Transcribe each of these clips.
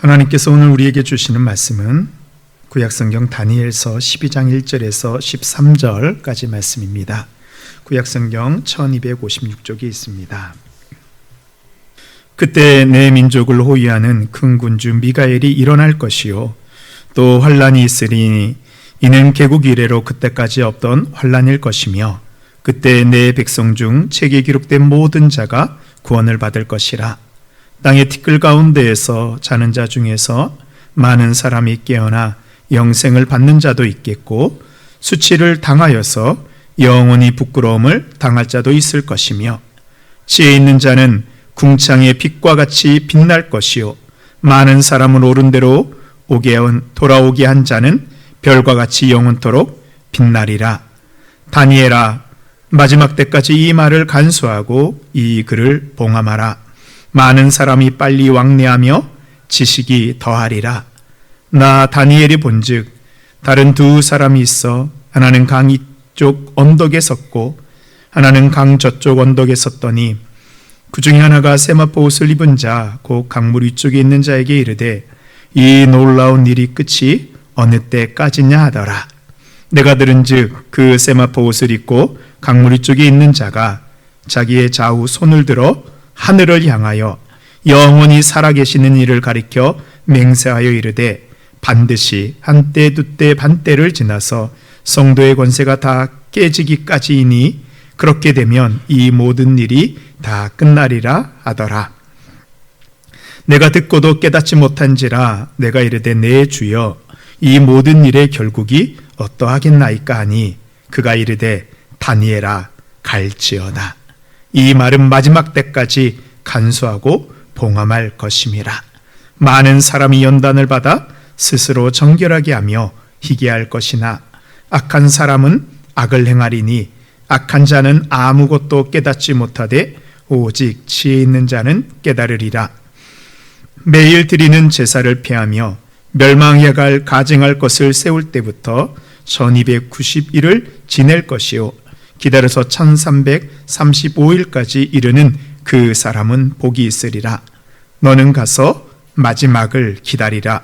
하나님께서 오늘 우리에게 주시는 말씀은 구약성경 다니엘서 12장 1절에서 13절까지 말씀입니다. 구약성경 1256쪽에 있습니다. 그때 내 민족을 호위하는 큰 군주 미가엘이 일어날 것이요 또 환란이 있으리니 이는 개국 이래로 그때까지 없던 환란일 것이며 그때 내 백성 중 책에 기록된 모든 자가 구원을 받을 것이라. 땅의 티끌 가운데에서 자는 자 중에서 많은 사람이 깨어나 영생을 받는 자도 있겠고 수치를 당하여서 영원히 부끄러움을 당할 자도 있을 것이며 지혜 있는 자는 궁창의 빛과 같이 빛날 것이요 많은 사람을 옳은 대로 돌아오게 한 자는 별과 같이 영원토록 빛나리라. 다니엘아, 마지막 때까지 이 말을 간수하고 이 글을 봉함하라. 많은 사람이 빨리 왕래하며 지식이 더하리라. 나 다니엘이 본즉 다른 두 사람이 있어 하나는 강 이쪽 언덕에 섰고 하나는 강 저쪽 언덕에 섰더니 그 중에 하나가 세마포 옷을 입은 자 곧 강물 위쪽에 있는 자에게 이르되 이 놀라운 일이 끝이 어느 때까지냐 하더라. 내가 들은즉 그 세마포 옷을 입고 강물 위쪽에 있는 자가 자기의 좌우 손을 들어 하늘을 향하여 영원히 살아계시는 이를 가리켜 맹세하여 이르되 반드시 한때 두때 반때를 지나서 성도의 권세가 다 깨지기까지이니 그렇게 되면 이 모든 일이 다 끝나리라 하더라. 내가 듣고도 깨닫지 못한지라 내가 이르되 내 주여 이 모든 일의 결국이 어떠하겠나이까 하니 그가 이르되 다니엘아 갈지어다. 이 말은 마지막 때까지 간수하고 봉함할 것임이라. 많은 사람이 연단을 받아 스스로 정결하게 하며 희귀할 것이나 악한 사람은 악을 행하리니 악한 자는 아무것도 깨닫지 못하되 오직 지혜 있는 자는 깨달으리라. 매일 드리는 제사를 피하며 멸망해 갈 가증할 것을 세울 때부터 1290일을 지낼 것이요 기다려서 1335일까지 이르는 그 사람은 복이 있으리라. 너는 가서 마지막을 기다리라.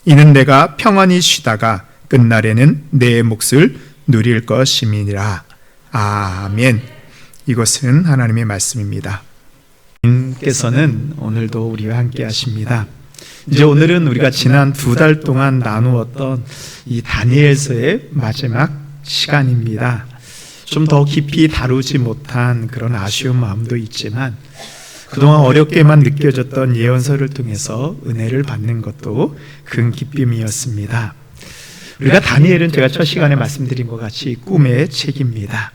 이는 내가 평안히 쉬다가 끝날에는 내 몫을 누릴 것임이니라. 아멘. 이것은 하나님의 말씀입니다. 주님께서는 오늘도 우리와 함께 하십니다. 이제 오늘은 우리가 지난 2달 동안 나누었던 이 다니엘서의 마지막 시간입니다. 좀 더 깊이 다루지 못한 그런 아쉬운 마음도 있지만 그동안 어렵게만 느껴졌던 예언서를 통해서 은혜를 받는 것도 큰 기쁨이었습니다. 우리가 다니엘은 제가 첫 시간에 말씀드린 것 같이 꿈의 책입니다.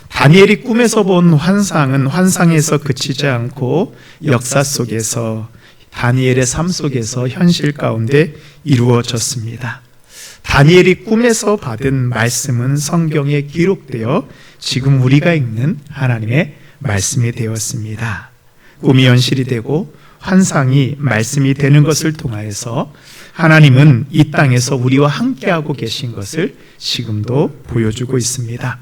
다니엘이 꿈에서 본 환상은 환상에서 그치지 않고 역사 속에서 다니엘의 삶 속에서 현실 가운데 이루어졌습니다. 다니엘이 꿈에서 받은 말씀은 성경에 기록되어 지금 우리가 읽는 하나님의 말씀이 되었습니다. 꿈이 현실이 되고 환상이 말씀이 되는 것을 통하여서 하나님은 이 땅에서 우리와 함께하고 계신 것을 지금도 보여주고 있습니다.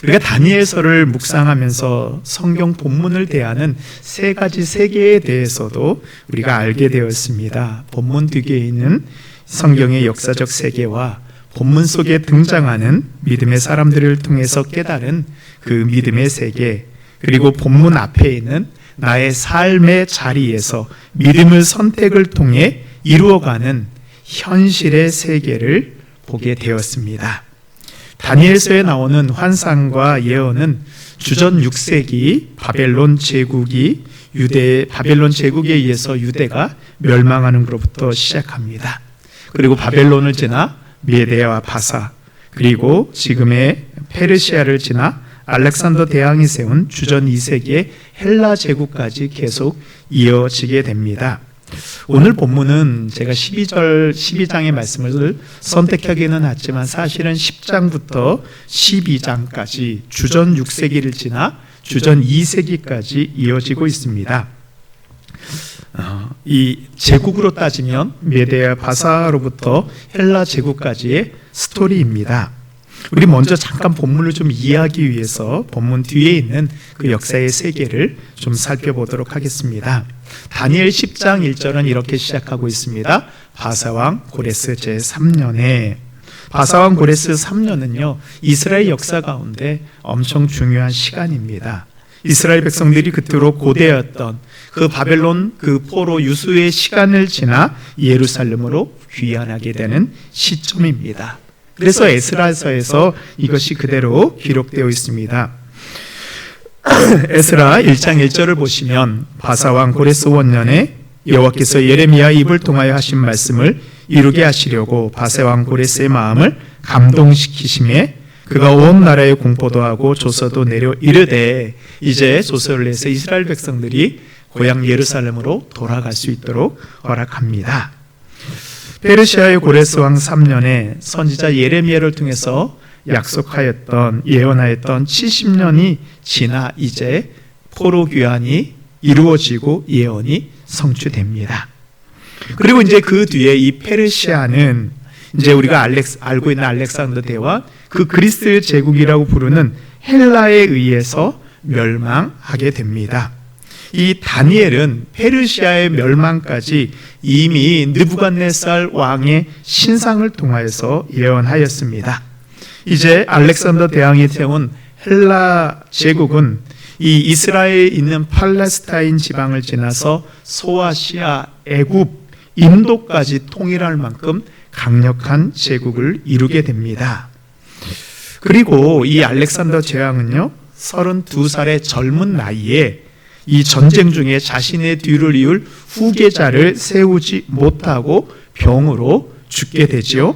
우리가 다니엘서를 묵상하면서 성경 본문을 대하는 3가지 세계에 대해서도 우리가 알게 되었습니다. 본문 뒤에 있는 성경의 역사적 세계와 본문 속에 등장하는 믿음의 사람들을 통해서 깨달은 그 믿음의 세계, 그리고 본문 앞에 있는 나의 삶의 자리에서 믿음의 선택을 통해 이루어가는 현실의 세계를 보게 되었습니다. 다니엘서에 나오는 환상과 예언은 주전 6세기 바벨론 제국에 의해서 유대가 멸망하는 것부터 시작합니다. 그리고 바벨론을 지나 메데와 바사, 그리고 지금의 페르시아를 지나 알렉산더 대왕이 세운 주전 2세기의 헬라 제국까지 계속 이어지게 됩니다. 오늘 본문은 제가 12장의 말씀을 선택하기는 했지만 사실은 10장부터 12장까지 주전 6세기를 지나 주전 2세기까지 이어지고 있습니다. 이 제국으로 따지면 메데와 바사로부터 헬라 제국까지의 스토리입니다. 우리 먼저 잠깐 본문을 좀 이해하기 위해서 본문 뒤에 있는 그 역사의 세계를 좀 살펴보도록 하겠습니다. 다니엘 10장 1절은 이렇게 시작하고 있습니다. 바사왕 고레스 제3년에, 바사왕 고레스 3년은요 이스라엘 역사 가운데 엄청 중요한 시간입니다. 이스라엘 백성들이 그토록 고대였던 그 바벨론 그 포로 유수의 시간을 지나 예루살렘으로 귀환하게 되는 시점입니다. 그래서 에스라서에서 이것이 그대로 기록되어 있습니다. 에스라 1장 1절을 보시면 바사왕 고레스 원년에 여호와께서 예레미야 입을 통하여 하신 말씀을 이루게 하시려고 바사왕 고레스의 마음을 감동시키심에 그가 온 나라에 공포도 하고 조서도 내려 이르되 이제 조서를 내서 이스라엘 백성들이 고향 예루살렘으로 돌아갈 수 있도록 허락합니다. 페르시아의 고레스 왕 3년에 선지자 예레미야를 통해서 약속하였던 예언하였던 70년이 지나 이제 포로 귀환이 이루어지고 예언이 성취됩니다. 그리고 이제 그 뒤에 이 페르시아는 이제 우리가 알고 있는 알렉산더 대왕, 그 그리스 제국이라고 부르는 헬라에 의해서 멸망하게 됩니다. 이 다니엘은 페르시아의 멸망까지 이미 느부갓네살 왕의 신상을 통하여서 예언하였습니다. 이제 알렉산더 대왕이 세운 헬라 제국은 이 이스라엘에 있는 팔레스타인 지방을 지나서 소아시아, 애굽, 인도까지 통일할 만큼 강력한 제국을 이루게 됩니다. 그리고 이 알렉산더 제왕은요 32살의 젊은 나이에 이 전쟁 중에 자신의 뒤를 이을 후계자를 세우지 못하고 병으로 죽게 되지요.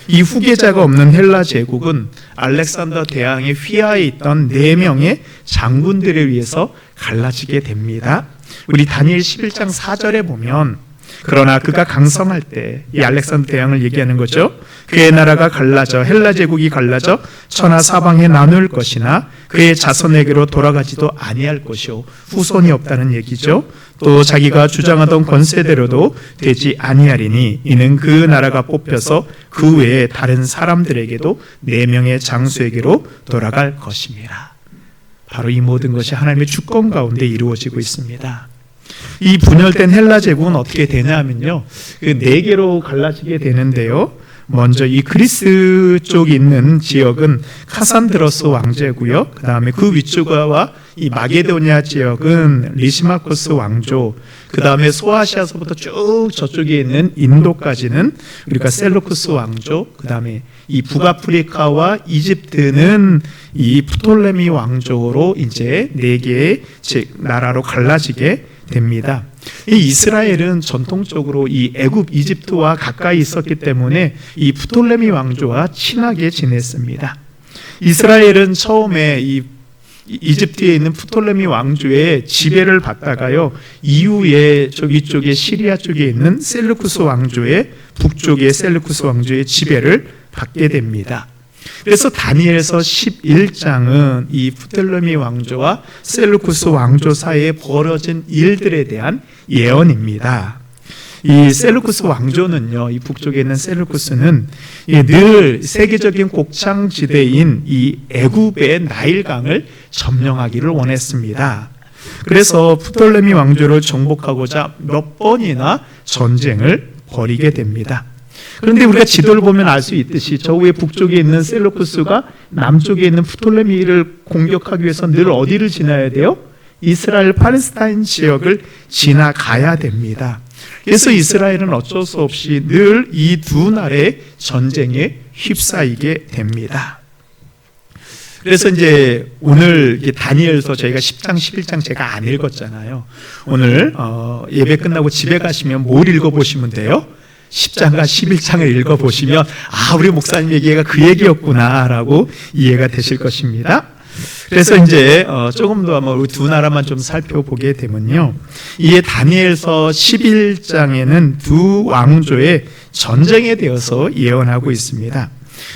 이 후계자가 없는 헬라 제국은 알렉산더 대왕의 휘하에 있던 4명의 장군들에 의해서 갈라지게 됩니다. 우리 다니엘 11장 4절에 보면 그러나 그가 강성할 때, 이 알렉산더 대왕을 얘기하는 거죠. 그의 나라가 갈라져, 헬라 제국이 갈라져 천하 사방에 나눌 것이나 그의 자손에게로 돌아가지도 아니할 것이요 후손이 없다는 얘기죠. 또 자기가 주장하던 권세대로도 되지 아니하리니 이는 그 나라가 뽑혀서 그 외에 다른 사람들에게도 4명의 장수에게로 돌아갈 것입니다. 바로 이 모든 것이 하나님의 주권 가운데 이루어지고 있습니다. 이 분열된 헬라 제국은 어떻게 되냐면요, 그 4개로 갈라지게 되는데요. 먼저 이 그리스 쪽에 있는 지역은 카산드로스 왕조고요. 그 다음에 그 위쪽과 이 마게도니아 지역은 리시마코스 왕조, 그 다음에 소아시아서부터 쭉 저쪽에 있는 인도까지는 우리가 셀루쿠스 왕조, 그 다음에 이 북아프리카와 이집트는 이 프톨레미 왕조로 이제 4개의 나라로 갈라지게 됩니다. 이 이스라엘은 전통적으로 이 애굽 이집트와 가까이 있었기 때문에 이 프톨레미 왕조와 친하게 지냈습니다. 이스라엘은 처음에 이 이집트에 있는 프톨레미 왕조의 지배를 받다가요, 이후에 위쪽에 시리아 쪽에 있는 셀루쿠스 왕조의 북쪽의 셀루쿠스 왕조의 지배를 받게 됩니다. 그래서 다니엘서 11장은 이 프톨레미 왕조와 셀루쿠스 왕조 사이에 벌어진 일들에 대한 예언입니다. 이 셀루쿠스 왕조는요, 이 북쪽에 있는 셀루쿠스는 늘 세계적인 곡창지대인 이 애굽의 나일강을 점령하기를 원했습니다. 그래서 프톨레미 왕조를 정복하고자 몇 번이나 전쟁을 벌이게 됩니다. 그런데 우리가 지도를 보면 알 수 있듯이 저 위에 북쪽에 있는 셀루쿠스가 남쪽에 있는 프톨레미를 공격하기 위해서 늘 어디를 지나야 돼요? 이스라엘 팔레스타인 지역을 지나가야 됩니다. 그래서 이스라엘은 어쩔 수 없이 늘 이 두 나라의 전쟁에 휩싸이게 됩니다. 그래서 이제 오늘 다니엘서 저희가 10장, 11장 제가 안 읽었잖아요. 오늘 예배 끝나고 집에 가시면 뭘 읽어보시면 돼요? 10장과 11장을 읽어보시면 우리 목사님 얘기가 그 얘기였구나 라고 이해가 되실 것입니다. 그래서 이제 조금 더 우리 두 나라만 좀 살펴보게 되면요, 이에 다니엘서 11장에는 두 왕조의 전쟁에 대해서 예언하고 있습니다.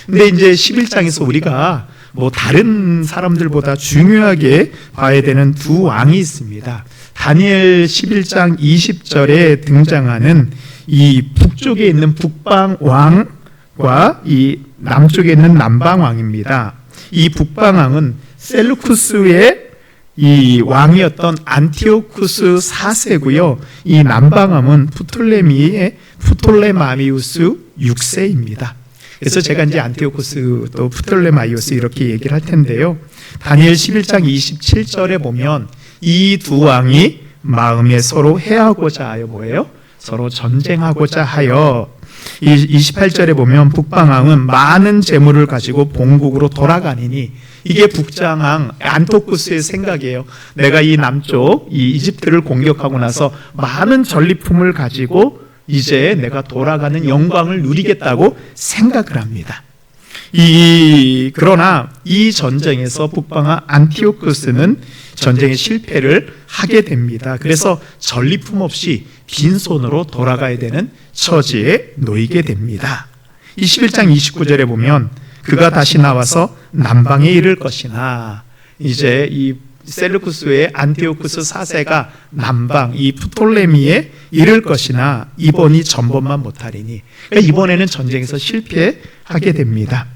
근데 이제 11장에서 우리가 다른 사람들보다 중요하게 봐야 되는 두 왕이 있습니다. 다니엘 11장 20절에 등장하는 이 북쪽에 있는 북방왕과 이 남쪽에 있는 남방왕입니다. 이 북방왕은 셀루쿠스의 이 왕이었던 안티오쿠스 4세고요. 이 남방함은 프톨레마이우스 6세입니다. 그래서 제가 이제 안티오쿠스 또 프톨레마이오스 이렇게 얘기를 할 텐데요. 다니엘 11장 27절에 보면 이 두 왕이 마음에 서로 해하고자 하여 뭐예요? 서로 전쟁하고자 하여. 이 28절에 보면 북방왕은 많은 재물을 가지고 본국으로 돌아가니니, 이게 북장왕 안토쿠스의 생각이에요. 내가 이 남쪽 이 이집트를 공격하고 나서 많은 전리품을 가지고 이제 내가 돌아가는 영광을 누리겠다고 생각을 합니다. 그러나 이 전쟁에서 북방왕 안티오쿠스는 전쟁의 실패를 하게 됩니다. 그래서 전리품 없이 빈손으로 돌아가야 되는 처지에 놓이게 됩니다. 21장 29절에 보면 그가 다시 나와서 남방에 이를 것이나, 이제 이 셀루쿠스의 안티오쿠스 4세가 남방 이 프톨레미에 이를 것이나 이번이 전번만 못하리니, 그러니까 이번에는 전쟁에서 실패하게 됩니다.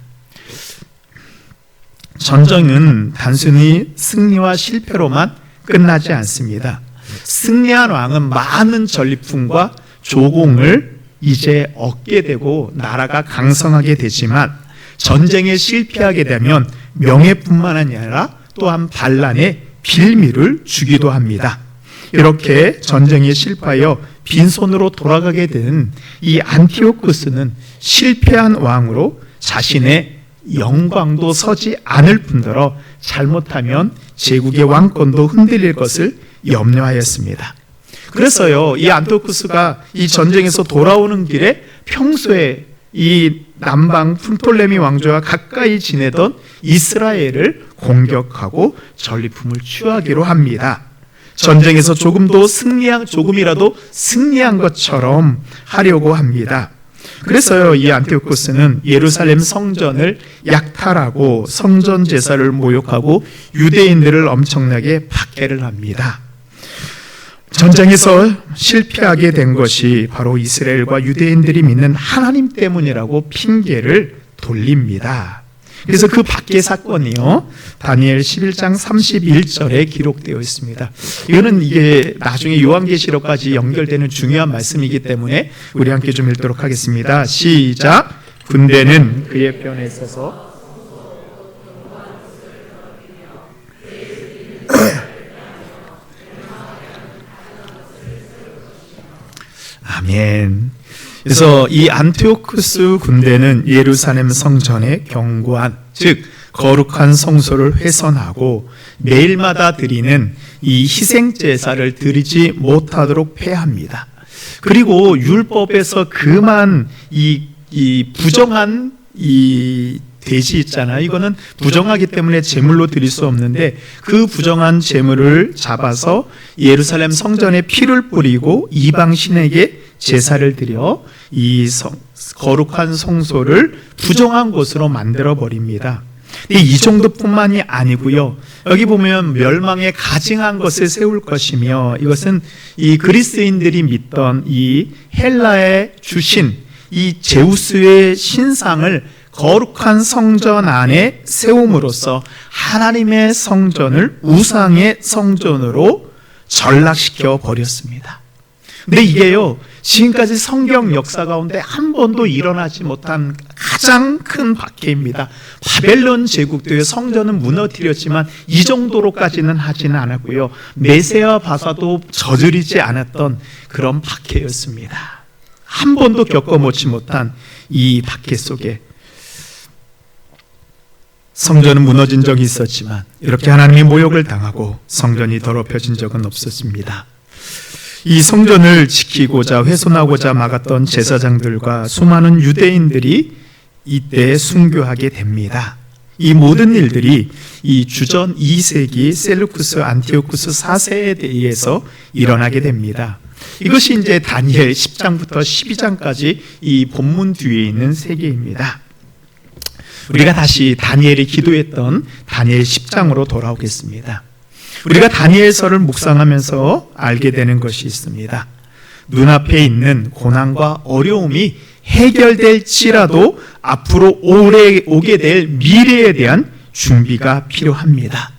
전쟁은 단순히 승리와 실패로만 끝나지 않습니다. 승리한 왕은 많은 전리품과 조공을 이제 얻게 되고 나라가 강성하게 되지만, 전쟁에 실패하게 되면 명예뿐만 아니라 또한 반란의 빌미를 주기도 합니다. 이렇게 전쟁에 실패하여 빈손으로 돌아가게 된 이 안티오쿠스는 실패한 왕으로 자신의 영광도 서지 않을 뿐더러 잘못하면 제국의 왕권도 흔들릴 것을 염려하였습니다. 그래서요, 이 안티오쿠스가 이 전쟁에서 돌아오는 길에 평소에 이 남방 프톨레미 왕조와 가까이 지내던 이스라엘을 공격하고 전리품을 취하기로 합니다. 전쟁에서 조금이라도 승리한 것처럼 하려고 합니다. 그래서요, 이 안티오쿠스는 예루살렘 성전을 약탈하고 성전 제사를 모욕하고 유대인들을 엄청나게 박해를 합니다. 전쟁에서 실패하게 된 것이 바로 이스라엘과 유대인들이 믿는 하나님 때문이라고 핑계를 돌립니다. 그래서 그 박해 사건이요, 다니엘 11장 31절에 기록되어 있습니다. 이게 나중에 요한계시록까지 연결되는 중요한 말씀이기 때문에 우리 함께 좀 읽도록 하겠습니다. 시작. 군대는 그의 편에 서서 아멘. 그래서 이 안티오쿠스 군대는 예루살렘 성전의 경고한, 즉 거룩한 성소를 훼손하고 매일마다 드리는 이 희생 제사를 드리지 못하도록 폐합니다. 그리고 율법에서 그만 이 부정한 이 돼지 있잖아요. 이거는 부정하기 때문에 제물로 드릴 수 없는데, 그 부정한 제물을 잡아서 예루살렘 성전에 피를 뿌리고 이방 신에게 제사를 드려 이 거룩한 성소를 부정한 곳으로 만들어 버립니다. 이 정도뿐만이 아니고요, 여기 보면 멸망에 가증한 것을 세울 것이며, 이것은 이 그리스인들이 믿던 이 헬라의 주신 이 제우스의 신상을 거룩한 성전 안에 세움으로써 하나님의 성전을 우상의 성전으로 전락시켜 버렸습니다. 근데 이게요, 지금까지 성경 역사 가운데 한 번도 일어나지 못한 가장 큰 박해입니다. 바벨론 제국도의 성전은 무너뜨렸지만 이 정도로까지는 하지는 않았고요, 메세아 바사도 저지르지 않았던 그런 박해였습니다. 한 번도 겪어보지 못한 이 박해 속에 성전은 무너진 적이 있었지만 이렇게 하나님의 모욕을 당하고 성전이 더럽혀진 적은 없었습니다. 이 성전을 지키고자 훼손하고자 막았던 제사장들과 수많은 유대인들이 이때 순교하게 됩니다. 이 모든 일들이 이 주전 2세기 셀루쿠스 안티오쿠스 4세에 대해서 일어나게 됩니다. 이것이 이제 다니엘 10장부터 12장까지 이 본문 뒤에 있는 세계입니다. 우리가 다시 다니엘이 기도했던 다니엘 10장으로 돌아오겠습니다. 우리가 다니엘서를 묵상하면서 알게 되는 것이 있습니다. 눈앞에 있는 고난과 어려움이 해결될지라도 앞으로 오게 될 미래에 대한 준비가 필요합니다.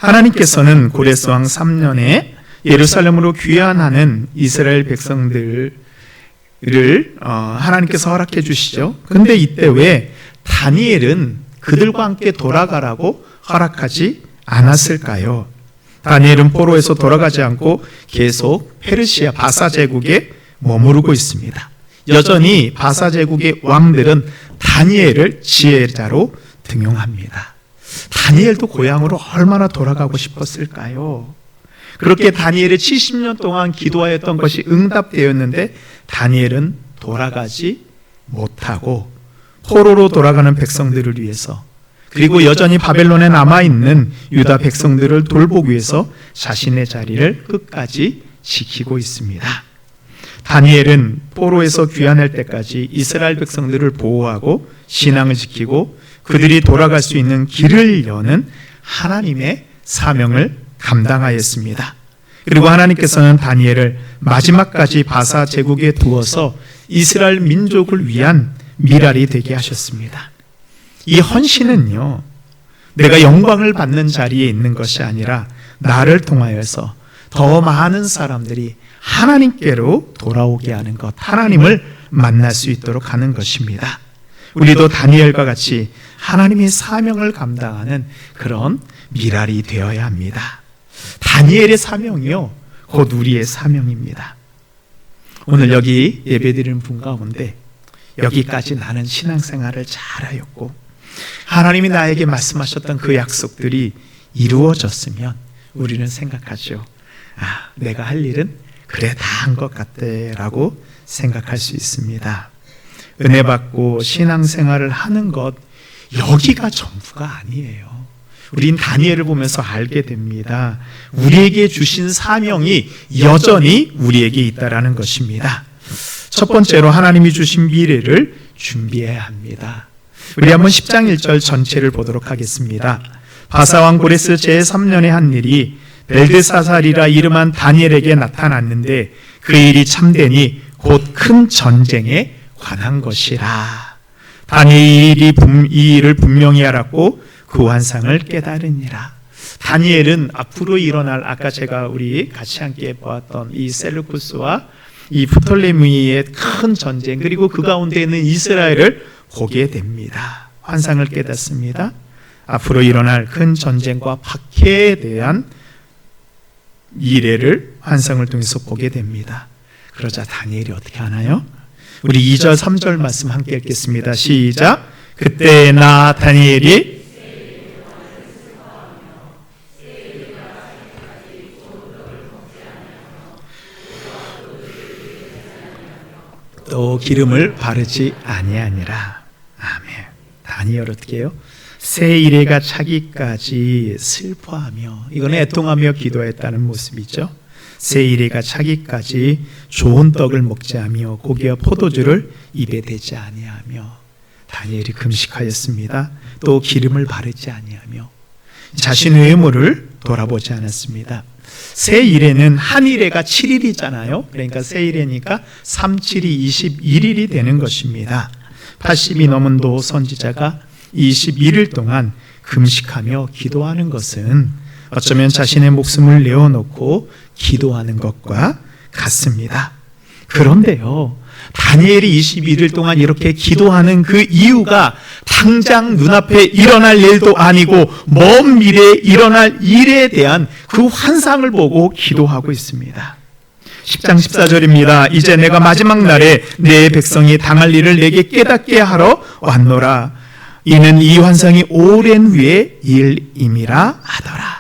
하나님께서는 고레스왕 3년에 예루살렘으로 귀환하는 이스라엘 백성들을 하나님께서 허락해 주시죠. 근데 이때 왜 다니엘은 그들과 함께 돌아가라고 허락하지 않았을까요? 다니엘은 포로에서 돌아가지 않고 계속 페르시아 바사 제국에 머무르고 있습니다. 여전히 바사 제국의 왕들은 다니엘을 지혜자로 등용합니다. 다니엘도 고향으로 얼마나 돌아가고 싶었을까요? 그렇게 다니엘이 70년 동안 기도하였던 것이 응답되었는데 다니엘은 돌아가지 못하고 포로로 돌아가는 백성들을 위해서, 그리고 여전히 바벨론에 남아있는 유다 백성들을 돌보기 위해서 자신의 자리를 끝까지 지키고 있습니다. 다니엘은 포로에서 귀환할 때까지 이스라엘 백성들을 보호하고 신앙을 지키고 그들이 돌아갈 수 있는 길을 여는 하나님의 사명을 감당하였습니다. 그리고 하나님께서는 다니엘을 마지막까지 바사 제국에 두어서 이스라엘 민족을 위한 미랄이 되게 하셨습니다. 이 헌신은요, 내가 영광을 받는 자리에 있는 것이 아니라 나를 통하여서 더 많은 사람들이 하나님께로 돌아오게 하는 것, 하나님을 만날 수 있도록 하는 것입니다. 우리도 다니엘과 같이 하나님의 사명을 감당하는 그런 미랄이 되어야 합니다. 다니엘의 사명이요, 곧 우리의 사명입니다. 오늘 여기 예배드리는 분 가운데 여기까지 나는 신앙생활을 잘하였고 하나님이 나에게 말씀하셨던 그 약속들이 이루어졌으면 우리는 생각하죠. 내가 할 일은 그래 다 한 것 같아 라고 생각할 수 있습니다. 은혜 받고 신앙생활을 하는 것, 여기가 전부가 아니에요. 우린 다니엘을 보면서 알게 됩니다. 우리에게 주신 사명이 여전히 우리에게 있다라는 것입니다. 첫 번째로 하나님이 주신 미래를 준비해야 합니다. 우리 한번 10장 1절 전체를 보도록 하겠습니다. 바사왕 고레스 제3년에 한 일이 벨드사살이라 이름한 다니엘에게 나타났는데 그 일이 참되니 곧 큰 전쟁에 관한 것이라. 다니엘이 이 일을 분명히 알았고 그 환상을 깨달으니라. 다니엘은 앞으로 일어날, 아까 제가 우리 같이 함께 보았던 이 셀루쿠스와 이 프톨레미의 큰 전쟁, 그리고 그 가운데 있는 이스라엘을 보게 됩니다. 환상을 깨닫습니다. 앞으로 일어날 큰 전쟁과 박해에 대한 미래를 환상을 통해서 보게 됩니다. 그러자 다니엘이 어떻게 하나요? 우리 2절 3절 말씀 함께 읽겠습니다. 시작. 그때 나 다니엘이 또 기름을 바르지 아니하니라. 아멘. 다니엘 어떻게 해요? 새 이래가 차기까지 슬퍼하며, 이거는 애통하며 기도했다는 모습이죠. 새 이래가 차기까지 좋은 떡을 먹지 하며 고기와 포도주를 입에 대지 아니하며. 다니엘이 금식하였습니다. 또 기름을 바르지 아니하며 자신의 외모를 돌아보지 않았습니다. 새 일에는 한 일에가 7일이잖아요. 그러니까 새 일에니까 3, 7이 21일이 되는 것입니다. 80이 넘은 노 선지자가 21일 동안 금식하며 기도하는 것은 어쩌면 자신의 목숨을 내어놓고 기도하는 것과 같습니다. 그런데요, 다니엘이 21일 동안 이렇게 기도하는 그 이유가 당장 눈앞에 일어날 일도 아니고 먼 미래에 일어날 일에 대한 그 환상을 보고 기도하고 있습니다. 10장 14절입니다. 이제 내가 마지막 날에 내 백성이 당할 일을 내게 깨닫게 하러 왔노라. 이는 이 환상이 오랜 후의 일임이라 하더라.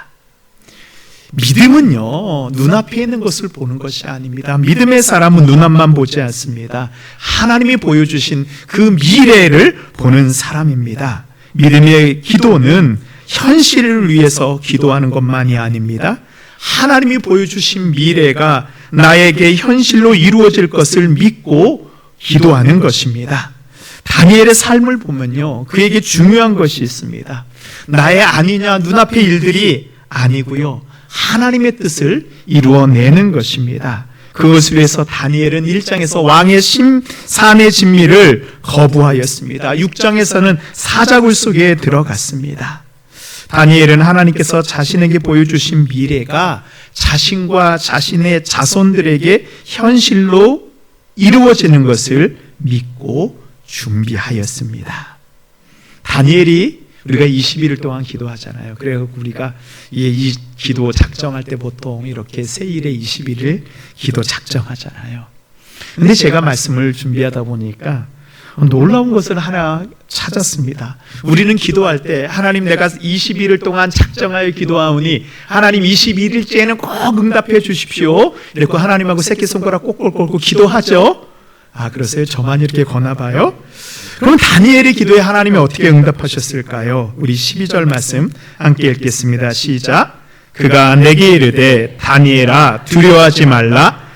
믿음은요, 눈앞에 있는 것을 보는 것이 아닙니다. 믿음의 사람은 눈앞만 보지 않습니다. 하나님이 보여주신 그 미래를 보는 사람입니다. 믿음의 기도는 현실을 위해서 기도하는 것만이 아닙니다. 하나님이 보여주신 미래가 나에게 현실로 이루어질 것을 믿고 기도하는 것입니다. 다니엘의 삶을 보면요, 그에게 중요한 것이 있습니다. 나의 아니냐, 눈앞의 일들이 아니고요, 하나님의 뜻을 이루어내는 것입니다. 그것을 위해서 다니엘은 1장에서 왕의 산의 진미를 거부하였습니다. 6장에서는 사자굴 속에 들어갔습니다. 다니엘은 하나님께서 자신에게 보여주신 미래가 자신과 자신의 자손들에게 현실로 이루어지는 것을 믿고 준비하였습니다. 다니엘이 우리가 21일 동안 기도하잖아요. 그래서 우리가 이 기도 작정할 때 보통 이렇게 세일에 21일 기도 작정하잖아요. 근데 제가 말씀을 준비하다 보니까 놀라운 것을 하나 찾았습니다. 우리는 기도할 때 하나님 내가 21일 동안 작정하여 기도하오니 하나님 21일째에는 꼭 응답해 주십시오. 이렇게 하나님하고 새끼손가락 꼭꼭 걸고 기도하죠. 그러세요? 저만 이렇게 거나 봐요? 그럼 다니엘의 기도에 하나님이 어떻게 응답하셨을까요? 우리 12절 말씀 함께 읽겠습니다. 시작. 그가 내게 이르되 다니엘아 두려워하지 말라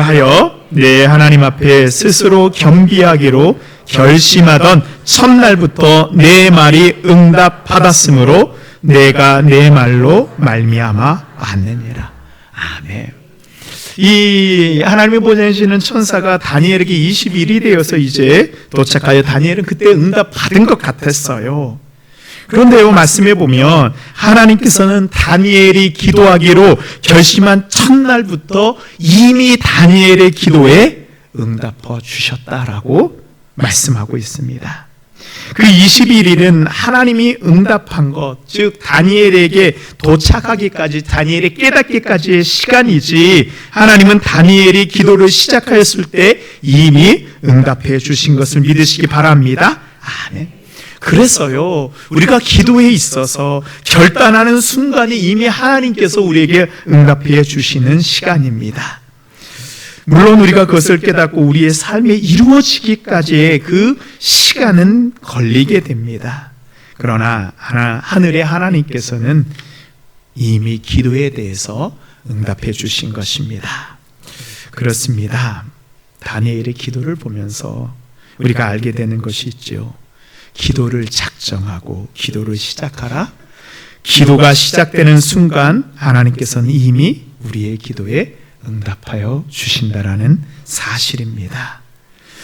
하여 내 하나님 앞에 스스로 겸비하기로 결심하던 첫날부터 내 말이 응답받았으므로 내가 내 말로 말미암아 왔느니라. 아멘. 이 하나님이 보내시는 천사가 다니엘에게 20일이 되어서 이제 도착하여 다니엘은 그때 응답 받은 것 같았어요. 그런데요, 말씀해 보면 하나님께서는 다니엘이 기도하기로 결심한 첫날부터 이미 다니엘의 기도에 응답해 주셨다라고 말씀하고 있습니다. 그 21일은 하나님이 응답한 것, 즉 다니엘에게 도착하기까지, 다니엘이 깨닫기까지의 시간이지, 하나님은 다니엘이 기도를 시작하였을 때 이미 응답해 주신 것을 믿으시기 바랍니다. 아멘. 그래서요, 우리가 기도에 있어서 결단하는 순간이 이미 하나님께서 우리에게 응답해 주시는 시간입니다. 물론 우리가 그것을 깨닫고 우리의 삶에 이루어지기까지의 그 시간은 걸리게 됩니다. 그러나 하늘의 하나님께서는 이미 기도에 대해서 응답해 주신 것입니다. 그렇습니다. 다니엘의 기도를 보면서 우리가 알게 되는 것이 있죠. 기도를 작정하고 기도를 시작하라. 기도가 시작되는 순간 하나님께서는 이미 우리의 기도에 응답하여 주신다라는 사실입니다.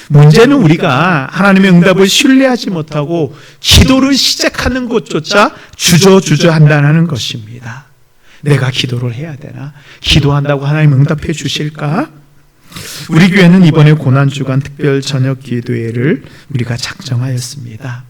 문제는 우리가 하나님의 응답을 신뢰하지 못하고 기도를 시작하는 것조차 주저한다는 것입니다. 내가 기도를 해야 되나? 기도한다고 하나님 응답해 주실까? 우리 교회는 이번에 고난주간 특별 저녁 기도회를 우리가 작정하였습니다.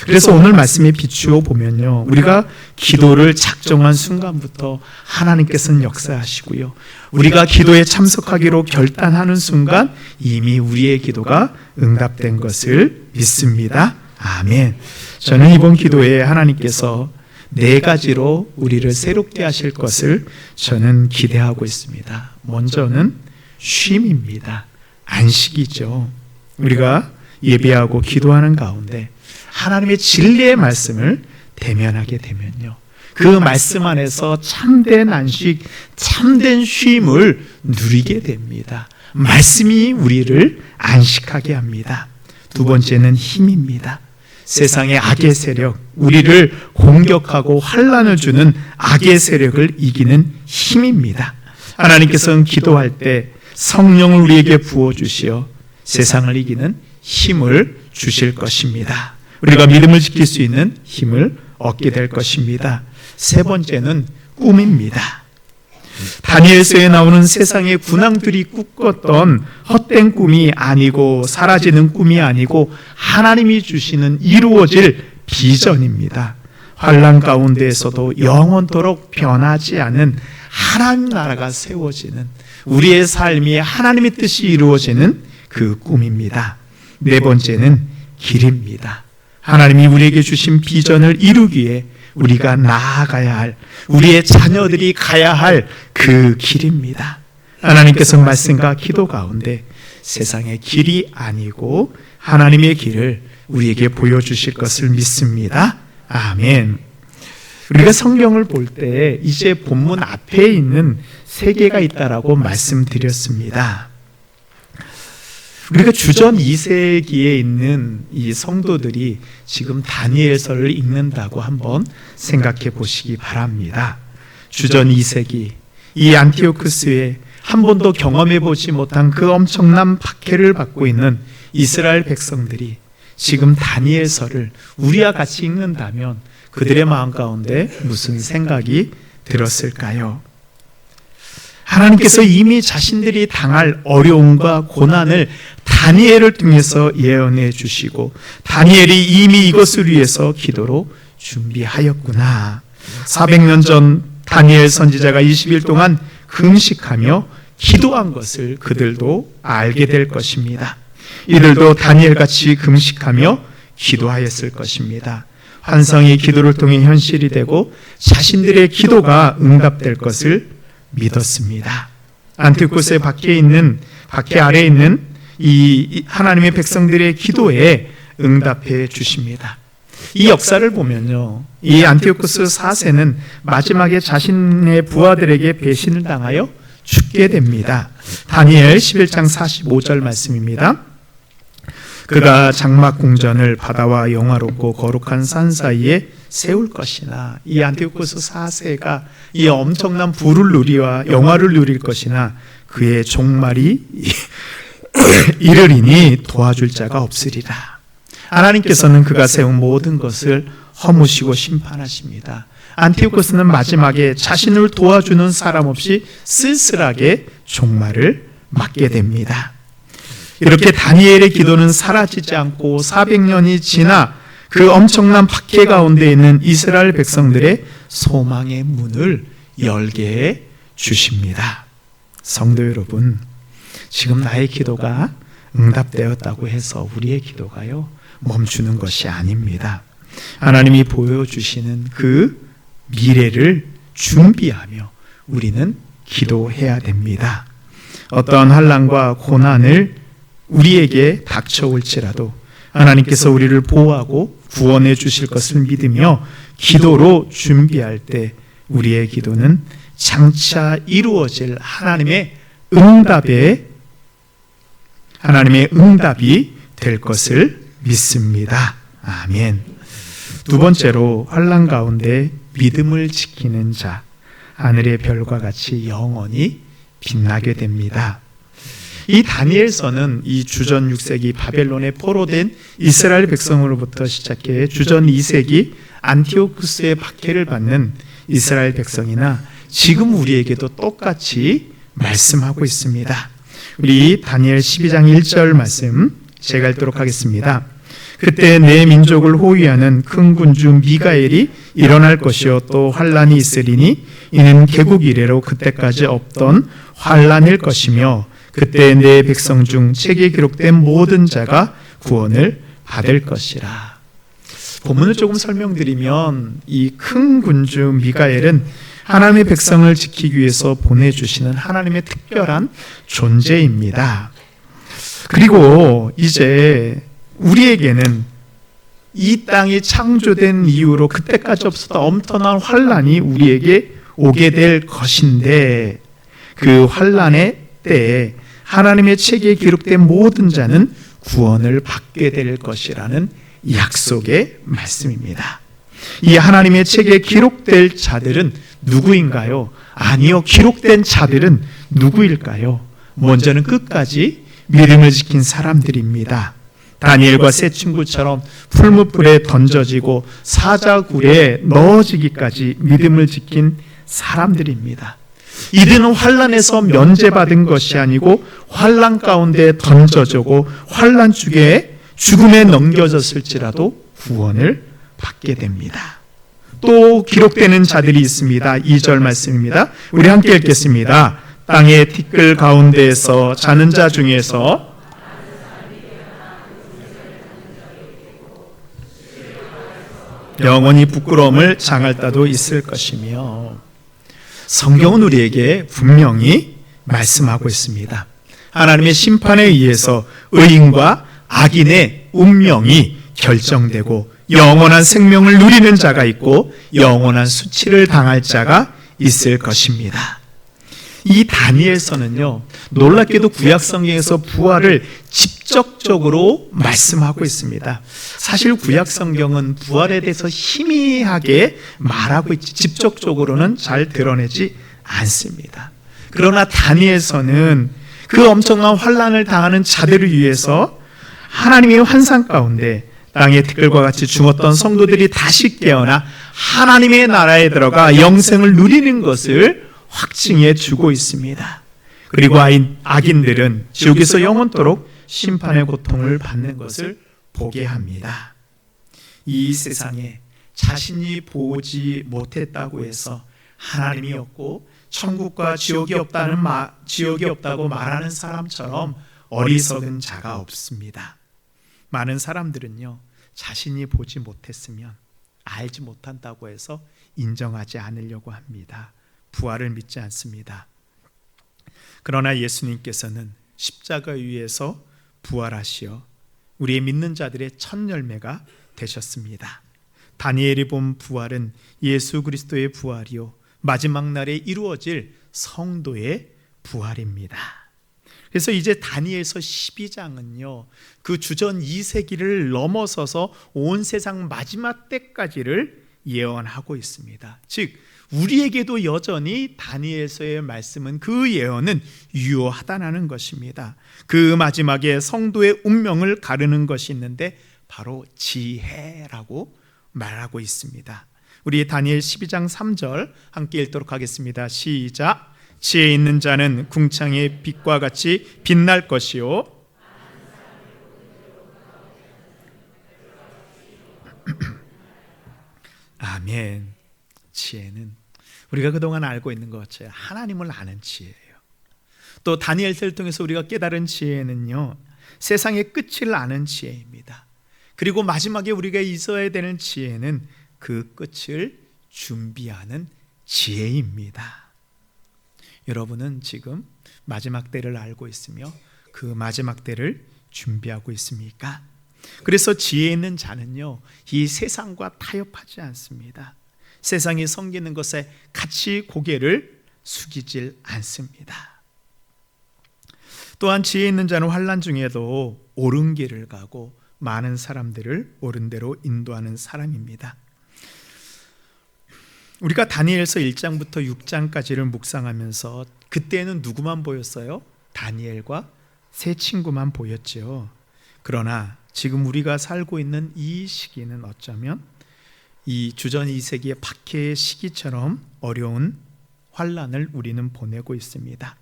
그래서 오늘 말씀에 비추어 보면요, 우리가 기도를 작정한 순간부터 하나님께서는 역사하시고요, 우리가 기도에 참석하기로 결단하는 순간 이미 우리의 기도가 응답된 것을 믿습니다. 아멘. 저는 이번 기도에 하나님께서 4가지로 우리를 새롭게 하실 것을 저는 기대하고 있습니다. 먼저는 쉼입니다. 안식이죠. 우리가 예배하고 기도하는 가운데 하나님의 진리의 말씀을 대면하게 되면요, 그 말씀 안에서 참된 안식, 참된 쉼을 누리게 됩니다. 말씀이 우리를 안식하게 합니다. 두 번째는 힘입니다. 세상의 악의 세력, 우리를 공격하고 환난을 주는 악의 세력을 이기는 힘입니다. 하나님께서는 기도할 때 성령을 우리에게 부어주시어 세상을 이기는 힘을 주실 것입니다. 우리가 믿음을 지킬 수 있는 힘을 얻게 될 것입니다. 세 번째는 꿈입니다. 다니엘서에 나오는 세상의 군왕들이 꿈꿨던 헛된 꿈이 아니고 사라지는 꿈이 아니고 하나님이 주시는 이루어질 비전입니다. 환난 가운데에서도 영원토록 변하지 않은 하나님 나라가 세워지는, 우리의 삶이 하나님의 뜻이 이루어지는 그 꿈입니다. 네 번째는 길입니다. 하나님이 우리에게 주신 비전을 이루기에 우리가 나아가야 할, 우리의 자녀들이 가야 할 그 길입니다. 하나님께서 말씀과 기도 가운데 세상의 길이 아니고 하나님의 길을 우리에게 보여주실 것을 믿습니다. 아멘. 우리가 성경을 볼 때 이제 본문 앞에 있는 3개가 있다라고 말씀드렸습니다. 우리가 주전 2세기에 있는 이 성도들이 지금 다니엘서를 읽는다고 한번 생각해 보시기 바랍니다. 주전 2세기, 이 안티오쿠스에 한 번도 경험해 보지 못한 그 엄청난 박해를 받고 있는 이스라엘 백성들이 지금 다니엘서를 우리와 같이 읽는다면 그들의 마음 가운데 무슨 생각이 들었을까요? 하나님께서 이미 자신들이 당할 어려움과 고난을 다니엘을 통해서 예언해 주시고 다니엘이 이미 이것을 위해서 기도로 준비하였구나. 400년 전 다니엘 선지자가 20일 동안 금식하며 기도한 것을 그들도 알게 될 것입니다. 이들도 다니엘같이 금식하며 기도하였을 것입니다. 환상이 기도를 통해 현실이 되고 자신들의 기도가 응답될 것을 믿었습니다. 안티오쿠스의 밖에 아래에 있는 이 하나님의 백성들의 기도에 응답해 주십니다. 이 역사를 보면요, 이 안티오쿠스 4세는 마지막에 자신의 부하들에게 배신을 당하여 죽게 됩니다. 다니엘 11장 45절 말씀입니다. 그가 장막 궁전을 바다와 영화롭고 거룩한 산 사이에 세울 것이나, 이 안티오쿠스 4세가 이 엄청난 부를 누리와 영화를 누릴 것이나 그의 종말이 이르리니 도와줄 자가 없으리라. 하나님께서는 그가 세운 모든 것을 허무시고 심판하십니다. 안티오쿠스는 마지막에 자신을 도와주는 사람 없이 쓸쓸하게 종말을 맞게 됩니다. 이렇게 다니엘의 기도는 사라지지 않고 400년이 지나 그 엄청난 박해 가운데 있는 이스라엘 백성들의 소망의 문을 열게 해 주십니다. 성도 여러분, 지금 나의 기도가 응답되었다고 해서 우리의 기도가요 멈추는 것이 아닙니다. 하나님이 보여주시는 그 미래를 준비하며 우리는 기도해야 됩니다. 어떠한 환난과 고난을 우리에게 닥쳐올지라도 하나님께서 우리를 보호하고 구원해 주실 것을 믿으며 기도로 준비할 때 우리의 기도는 장차 이루어질 하나님의 응답이 될 것을 믿습니다. 아멘. 두 번째로, 환난 가운데 믿음을 지키는 자, 하늘의 별과 같이 영원히 빛나게 됩니다. 이 다니엘서는 이 주전 6세기 바벨론에 포로된 이스라엘 백성으로부터 시작해 주전 2세기 안티오쿠스의 박해를 받는 이스라엘 백성이나 지금 우리에게도 똑같이 말씀하고 있습니다. 우리 다니엘 12장 1절 말씀 제가 읽도록 하겠습니다. 그때 내 민족을 호위하는 큰 군주 미가엘이 일어날 것이요 또 환란이 있으리니 이는 개국 이래로 그때까지 없던 환란일 것이며 그때 내 백성 중 책에 기록된 모든 자가 구원을 받을 것이라. 본문을 조금 설명드리면 이 큰 군주 미가엘은 하나님의 백성을 지키기 위해서 보내주시는 하나님의 특별한 존재입니다. 그리고 이제 우리에게는 이 땅이 창조된 이후로 그때까지 없었던 엄청난 환란이 우리에게 오게 될 것인데, 그 환란의 때에 하나님의 책에 기록된 모든 자는 구원을 받게 될 것이라는 약속의 말씀입니다. 이 하나님의 책에 기록될 자들은 누구인가요? 아니요, 기록된 자들은 누구일까요? 먼저는 끝까지 믿음을 지킨 사람들입니다. 다니엘과 세 친구처럼 풀무불에 던져지고 사자굴에 넣어지기까지 믿음을 지킨 사람들입니다. 이들은 환란에서 면제받은 것이 아니고 환란 가운데 던져지고 환란 중에 죽음에 넘겨졌을지라도 구원을 받게 됩니다. 또 기록되는 자들이 있습니다. 2절 말씀입니다. 우리 함께 읽겠습니다. 땅의 티끌 가운데에서 자는 자 중에서 영원히 부끄러움을 당할 자도 있을 것이며, 성경은 우리에게 분명히 말씀하고 있습니다. 하나님의 심판에 의해서 의인과 악인의 운명이 결정되고 영원한 생명을 누리는 자가 있고 영원한 수치를 당할 자가 있을 것입니다. 이 다니엘서는요, 놀랍게도 구약성경에서 부활을 직접적으로 말씀하고 있습니다. 사실 구약성경은 부활에 대해서 희미하게 말하고 있지 직접적으로는 잘 드러내지 않습니다. 그러나 다니엘서는 그 엄청난 환란을 당하는 자들을 위해서 하나님의 환상 가운데 땅의 티끌과 같이 죽었던 성도들이 다시 깨어나 하나님의 나라에 들어가 영생을 누리는 것을 확증해 주고 있습니다. 그리고 악인들은 지옥에서 영원토록 심판의 고통을 받는 것을 보게 합니다. 이 세상에 자신이 보지 못했다고 해서 하나님이 없고 천국과 지옥이 없다고 말하는 사람처럼 어리석은 자가 없습니다. 많은 사람들은요, 자신이 보지 못했으면 알지 못한다고 해서 인정하지 않으려고 합니다. 부활을 믿지 않습니다. 그러나 예수님께서는 십자가 위에서 부활하시어 우리의 믿는 자들의 첫 열매가 되셨습니다. 다니엘이 본 부활은 예수 그리스도의 부활이요 마지막 날에 이루어질 성도의 부활입니다. 그래서 이제 다니엘서 12장은요 그 주전 2세기를 넘어서서 온 세상 마지막 때까지를 예언하고 있습니다. 즉 우리에게도 여전히 다니엘서의 말씀은, 그 예언은 유효하다는 것입니다. 그 마지막에 성도의 운명을 가르는 것이 있는데 바로 지혜라고 말하고 있습니다. 우리 다니엘 12장 3절 함께 읽도록 하겠습니다. 시작. 지혜 있는 자는 궁창의 빛과 같이 빛날 것이요 아멘. 지혜는 우리가 그동안 알고 있는 것처럼 하나님을 아는 지혜예요. 또 다니엘서를 통해서 우리가 깨달은 지혜는요 세상의 끝을 아는 지혜입니다. 그리고 마지막에 우리가 있어야 되는 지혜는 그 끝을 준비하는 지혜입니다. 여러분은 지금 마지막 때를 알고 있으며 그 마지막 때를 준비하고 있습니까? 그래서 지혜 있는 자는요 이 세상과 타협하지 않습니다. 세상이 섬기는 것에 같이 고개를 숙이질 않습니다. 또한 지혜 있는 자는 환난 중에도 옳은 길을 가고 많은 사람들을 옳은 대로 인도하는 사람입니다. 우리가 다니엘서 1장부터 6장까지를 묵상하면서 그때는 누구만 보였어요? 다니엘과 세 친구만 보였죠. 그러나 지금 우리가 살고 있는 이 시기는 어쩌면 이 주전 2세기의 박해의 시기처럼 어려운 환난을 우리는 보내고 있습니다.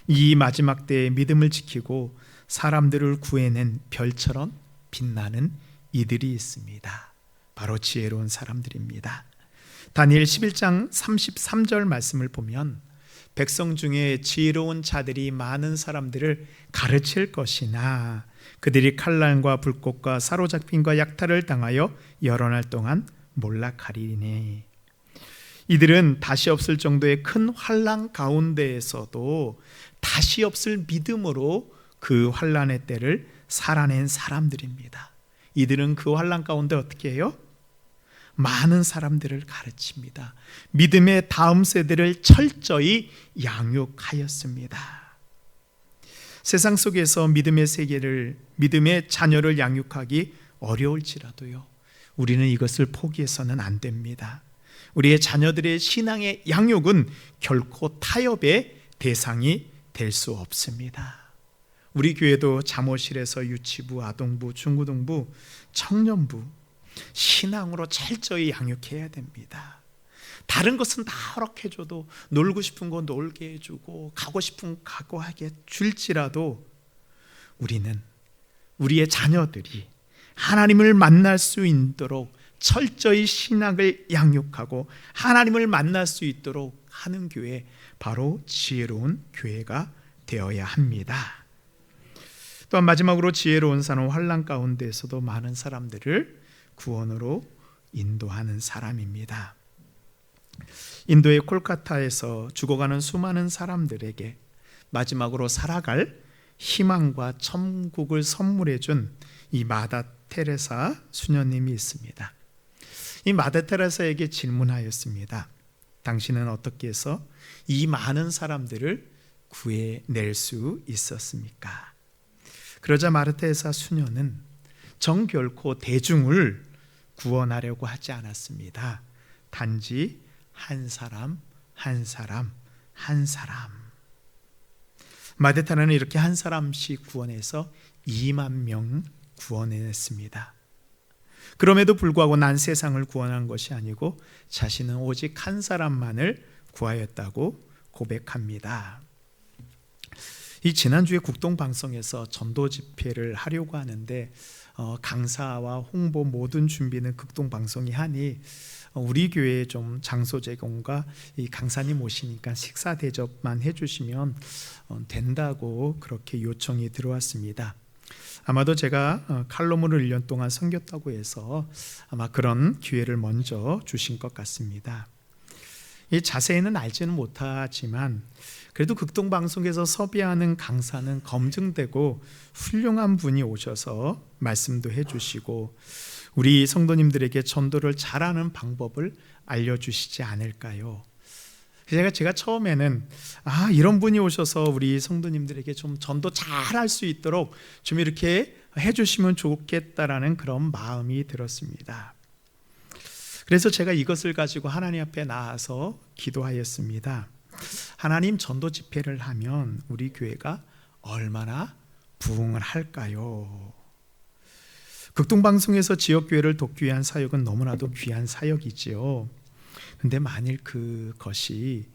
이 마지막 때에 믿음을 지키고 사람들을 구해낸 별처럼 빛나는 이들이 있습니다. 바로 지혜로운 사람들입니다. 다니엘 11장 33절 말씀을 보면 백성 중에 지혜로운 자들이 많은 사람들을 가르칠 것이나 그들이 칼날과 불꽃과 사로잡힘과 약탈을 당하여 여러 날 동안 몰락하리니. 이들은 다시 없을 정도의 큰 환난 가운데에서도 다시 없을 믿음으로 그 환난의 때를 살아낸 사람들입니다. 이들은 그 환난 가운데 어떻게 해요? 많은 사람들을 가르칩니다. 믿음의 다음 세대를 철저히 양육하였습니다. 세상 속에서 믿음의 자녀를 양육하기 어려울지라도요 우리는 이것을 포기해서는 안 됩니다. 우리의 자녀들의 신앙의 양육은 결코 타협의 대상이 될 수 없습니다. 우리 교회도 잠옷실에서 유치부, 아동부, 중고등부, 청년부 신앙으로 철저히 양육해야 됩니다. 다른 것은 다 허락해줘도 놀고 싶은 거 놀게 해주고 가고 싶은 거 가고 하게 줄지라도 우리는 우리의 자녀들이 하나님을 만날 수 있도록 철저히 신앙을 양육하고 하나님을 만날 수 있도록 하는 교회, 바로 지혜로운 교회가 되어야 합니다. 또한 마지막으로 지혜로운 사람은 환난 가운데에서도 많은 사람들을 구원으로 인도하는 사람입니다. 인도의 콜카타에서 죽어가는 수많은 사람들에게 마지막으로 살아갈 희망과 천국을 선물해 준 이 마다 테레사 수녀님이 있습니다. 이 마다 테레사에게 질문하였습니다. 당신은 어떻게 해서 이 많은 사람들을 구해낼 수 있었습니까? 그러자 마다 테레사 수녀는 정결코 대중을 구원하려고 하지 않았습니다. 단지 한 사람 한 사람 한 사람. 마데타는 이렇게 한 사람씩 구원해서 2만 명 구원해냈습니다. 그럼에도 불구하고 난 세상을 구원한 것이 아니고 자신은 오직 한 사람만을 구하였다고 고백합니다. 이 지난주에 국동방송에서 전도 집회를 하려고 하는데 강사와 홍보 모든 준비는 극동방송이 하니 우리 교회에 좀 장소 제공과 이 강사님 오시니까 식사 대접만 해주시면 된다고 그렇게 요청이 들어왔습니다. 아마도 제가 칼럼으로 1년 동안 섬겼다고 해서 아마 그런 기회를 먼저 주신 것 같습니다. 이 자세히는 알지는 못하지만 그래도 극동방송에서 섭외하는 강사는 검증되고 훌륭한 분이 오셔서 말씀도 해주시고 우리 성도님들에게 전도를 잘하는 방법을 알려주시지 않을까요? 제가 처음에는 이런 분이 오셔서 우리 성도님들에게 좀 전도 잘할 수 있도록 좀 이렇게 해주시면 좋겠다라는 그런 마음이 들었습니다. 그래서 제가 이것을 가지고 하나님 앞에 나와서 기도하였습니다. 하나님, 전도 집회를 하면 우리 교회가 얼마나 부흥을 할까요? 극동방송에서 지역교회를 돕기 위한 사역은 너무나도 귀한 사역이지요. 근데 만일 그것이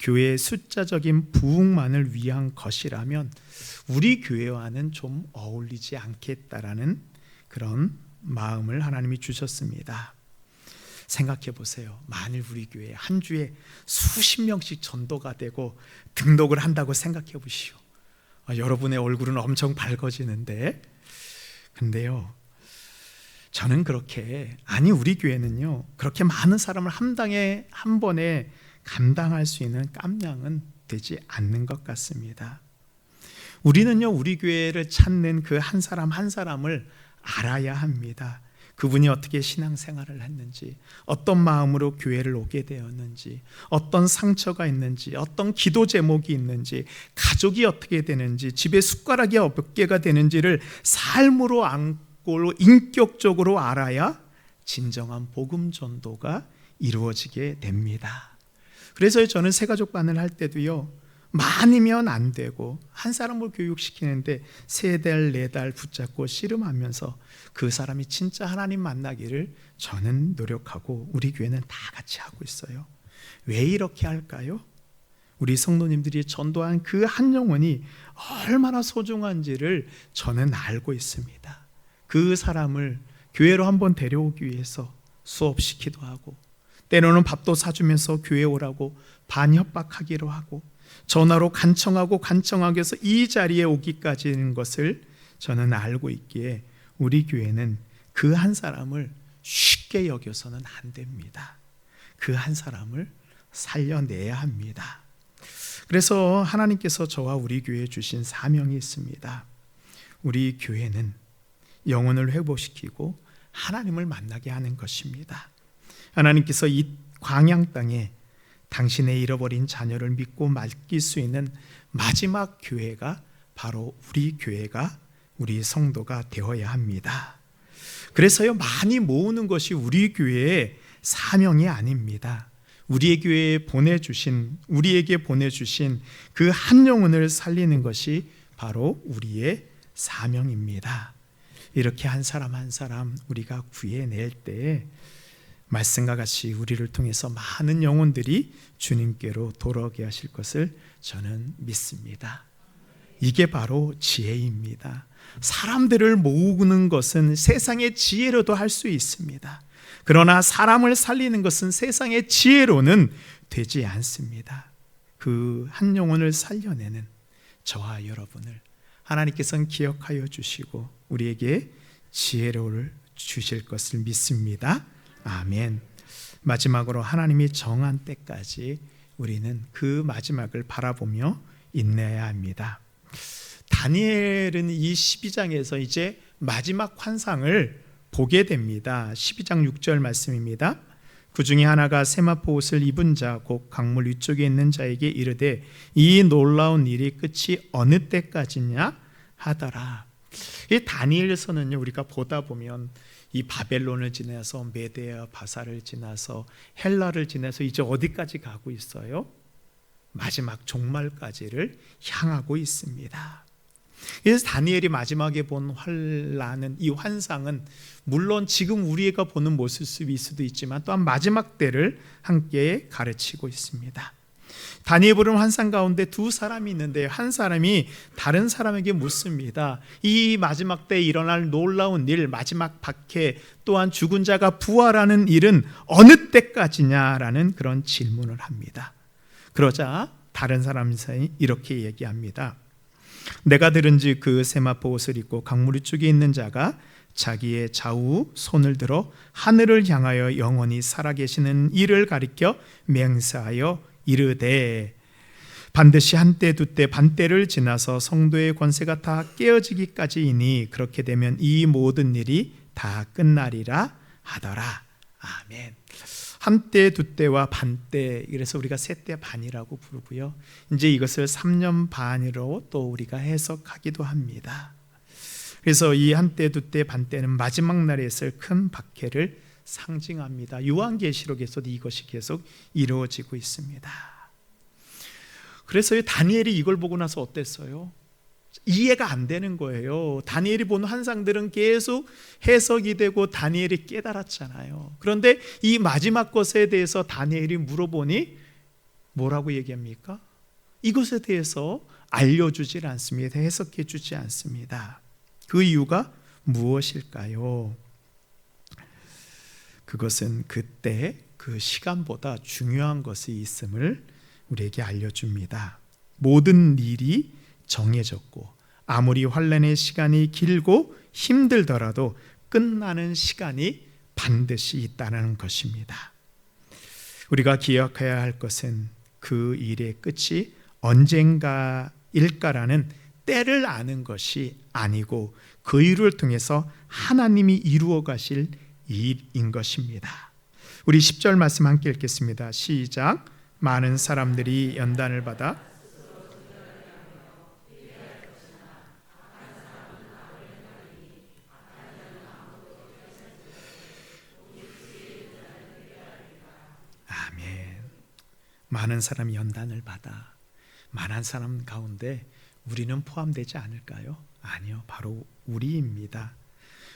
교회의 숫자적인 부흥만을 위한 것이라면 우리 교회와는 좀 어울리지 않겠다라는 그런 마음을 하나님이 주셨습니다. 생각해 보세요. 만일 우리 교회 한 주에 수십 명씩 전도가 되고 등록을 한다고 생각해 보시오. 여러분의 얼굴은 엄청 밝아지는데, 근데요, 저는 우리 교회는요, 그렇게 많은 사람을 한 번에 감당할 수 있는 깜냥은 되지 않는 것 같습니다. 우리는요, 우리 교회를 찾는 그 한 사람 한 사람을 알아야 합니다. 그분이 어떻게 신앙생활을 했는지, 어떤 마음으로 교회를 오게 되었는지, 어떤 상처가 있는지, 어떤 기도 제목이 있는지, 가족이 어떻게 되는지, 집에 숟가락이 몇 개가 되는지를 삶으로 안고 인격적으로 알아야 진정한 복음 전도가 이루어지게 됩니다. 그래서 저는 새가족반을 할 때도요, 많으면 안 되고 한 사람을 교육시키는데 3달, 4달 붙잡고 씨름하면서 그 사람이 진짜 하나님 만나기를 저는 노력하고 우리 교회는 다 같이 하고 있어요. 왜 이렇게 할까요? 우리 성도님들이 전도한 그 한 영혼이 얼마나 소중한지를 저는 알고 있습니다. 그 사람을 교회로 한번 데려오기 위해서 수업시키기도 하고, 때로는 밥도 사주면서 교회 오라고 반협박하기로 하고, 전화로 간청하기 위해서 이 자리에 오기까지인 것을 저는 알고 있기에 우리 교회는 그 한 사람을 쉽게 여겨서는 안 됩니다. 그 한 사람을 살려내야 합니다. 그래서 하나님께서 저와 우리 교회에 주신 사명이 있습니다. 우리 교회는 영혼을 회복시키고 하나님을 만나게 하는 것입니다. 하나님께서 이 광양 땅에 당신의 잃어버린 자녀를 믿고 맡길 수 있는 마지막 교회가 바로 우리 교회가, 우리 성도가 되어야 합니다. 그래서요, 많이 모으는 것이 우리 교회의 사명이 아닙니다. 우리에게 보내주신 그 한 영혼을 살리는 것이 바로 우리의 사명입니다. 이렇게 한 사람 한 사람 우리가 구해낼 때 말씀과 같이 우리를 통해서 많은 영혼들이 주님께로 돌아오게 하실 것을 저는 믿습니다. 이게 바로 지혜입니다. 사람들을 모으는 것은 세상의 지혜로도 할 수 있습니다. 그러나 사람을 살리는 것은 세상의 지혜로는 되지 않습니다. 그 한 영혼을 살려내는 저와 여러분을 하나님께서는 기억하여 주시고 우리에게 지혜를 주실 것을 믿습니다. 아멘. 마지막으로 하나님이 정한 때까지 우리는 그 마지막을 바라보며 인내해야 합니다. 다니엘은 이 12장에서 이제 마지막 환상을 보게 됩니다. 12장 6절 말씀입니다. 그 중에 하나가 세마포 옷을 입은 자 곧 강물 위쪽에 있는 자에게 이르되 이 놀라운 일이 끝이 어느 때까지냐 하더라. 이 다니엘서는요, 우리가 보다 보면 이 바벨론을 지나서 메데아 바사를 지나서 헬라를 지나서 이제 어디까지 가고 있어요? 마지막 종말까지를 향하고 있습니다. 그래서 다니엘이 마지막에 본 환란은, 이 환상은 물론 지금 우리가 보는 모습일 수도 있지만 또한 마지막 때를 함께 가르치고 있습니다. 다니엘이 보는 환상 가운데 두 사람이 있는데, 한 사람이 다른 사람에게 묻습니다. 이 마지막 때에 일어날 놀라운 일, 마지막 박해, 또한 죽은 자가 부활하는 일은 어느 때까지냐라는 그런 질문을 합니다. 그러자 다른 사람이 이렇게 얘기합니다. 내가 들은즉 그 세마포 옷을 입고 강무리 쪽에 있는 자가 자기의 좌우 손을 들어 하늘을 향하여 영원히 살아계시는 이를 가리켜 맹세하여 이르되, 반드시 한때 두때 반때를 지나서 성도의 권세가 다 깨어지기까지이니 그렇게 되면 이 모든 일이 다 끝나리라 하더라. 아멘. 한때 두때와 반때, 그래서 우리가 세때 반이라고 부르고요, 이제 이것을 3년 반으로 또 우리가 해석하기도 합니다. 그래서 이 한때 두때 반때는 마지막 날에 있을 큰 박해를 상징합니다. 요한계시록에서도 이것이 계속 이루어지고 있습니다. 그래서 다니엘이 이걸 보고 나서 어땠어요? 이해가 안 되는 거예요. 다니엘이 본 환상들은 계속 해석이 되고 다니엘이 깨달았잖아요. 그런데 이 마지막 것에 대해서 다니엘이 물어보니 뭐라고 얘기합니까? 이것에 대해서 알려주질 않습니다. 해석해 주지 않습니다. 그 이유가 무엇일까요? 그것은 그때 그 시간보다 중요한 것이 있음을 우리에게 알려줍니다. 모든 일이 정해졌고 아무리 환난의 시간이 길고 힘들더라도 끝나는 시간이 반드시 있다는 것입니다. 우리가 기억해야 할 것은 그 일의 끝이 언젠가일까라는 때를 아는 것이 아니고 그 일을 통해서 하나님이 이루어 가실 일인 것입니다. 우리 10절 말씀 함께 읽겠습니다. 시작. 많은 사람들이 연단을 받아 아멘. 많은 사람이 연단을 받아. 많은 사람 가운데 우리는 포함되지 않을까요? 아니요, 바로 우리입니다.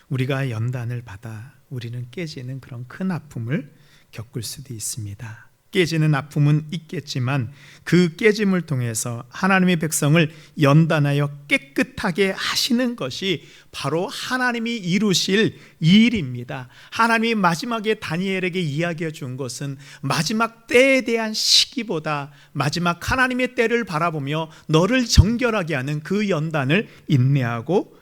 우리가 연단을 받아 우리는 깨지는 그런 큰 아픔을 겪을 수도 있습니다. 깨지는 아픔은 있겠지만 그 깨짐을 통해서 하나님의 백성을 연단하여 깨끗하게 하시는 것이 바로 하나님이 이루실 일입니다. 하나님이 마지막에 다니엘에게 이야기해 준 것은 마지막 때에 대한 시기보다 마지막 하나님의 때를 바라보며 너를 정결하게 하는 그 연단을 인내하고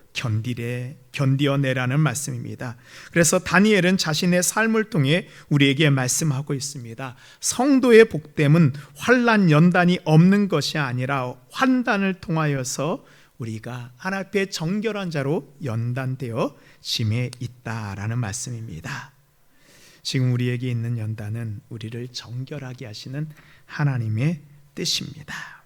견디어내라는 말씀입니다. 그래서 다니엘은 자신의 삶을 통해 우리에게 말씀하고 있습니다. 성도의 복됨은 환난 연단이 없는 것이 아니라 환난을 통하여서 우리가 하나님 앞에 정결한 자로 연단되어 짐에 있다라는 말씀입니다. 지금 우리에게 있는 연단은 우리를 정결하게 하시는 하나님의 뜻입니다.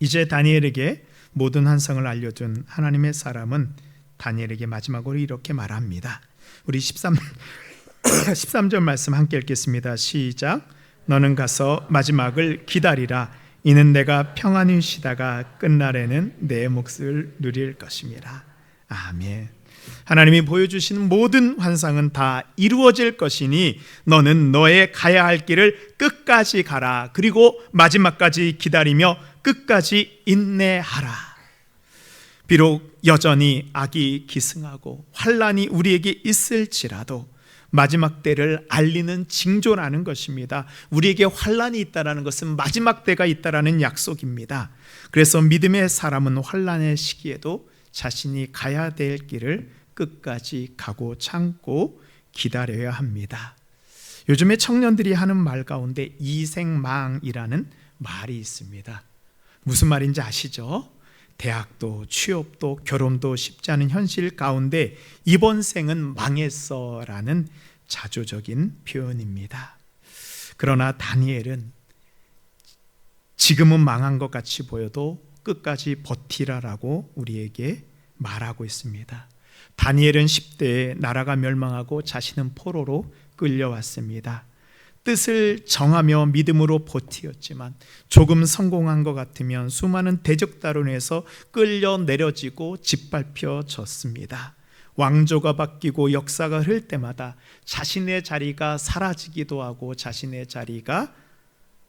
이제 다니엘에게 모든 환상을 알려준 하나님의 사람은 다니엘에게 마지막으로 이렇게 말합니다. 우리 13절 말씀 함께 읽겠습니다. 시작. 너는 가서 마지막을 기다리라. 이는 내가 평안히 쉬다가 끝날에는 내 몫을 누릴 것임이라. 아멘. 하나님이 보여주시는 모든 환상은 다 이루어질 것이니 너는 너의 가야 할 길을 끝까지 가라. 그리고 마지막까지 기다리며 끝까지 인내하라. 비록 여전히 악이 기승하고 환난이 우리에게 있을지라도 마지막 때를 알리는 징조라는 것입니다. 우리에게 환난이 있다라는 것은 마지막 때가 있다라는 약속입니다. 그래서 믿음의 사람은 환난의 시기에도 자신이 가야 될 길을 끝까지 가고 참고 기다려야 합니다. 요즘에 청년들이 하는 말 가운데 이생망이라는 말이 있습니다. 무슨 말인지 아시죠? 대학도 취업도 결혼도 쉽지 않은 현실 가운데 이번 생은 망했어라는 자조적인 표현입니다. 그러나 다니엘은 지금은 망한 것 같이 보여도 끝까지 버티라라고 우리에게 말하고 있습니다. 다니엘은 10대에 나라가 멸망하고 자신은 포로로 끌려왔습니다. 뜻을 정하며 믿음으로 버티었지만 조금 성공한 것 같으면 수많은 대적단으로 인해서 끌려 내려지고 짓밟혀졌습니다. 왕조가 바뀌고 역사가 흐를 때마다 자신의 자리가 사라지기도 하고 자신의 자리가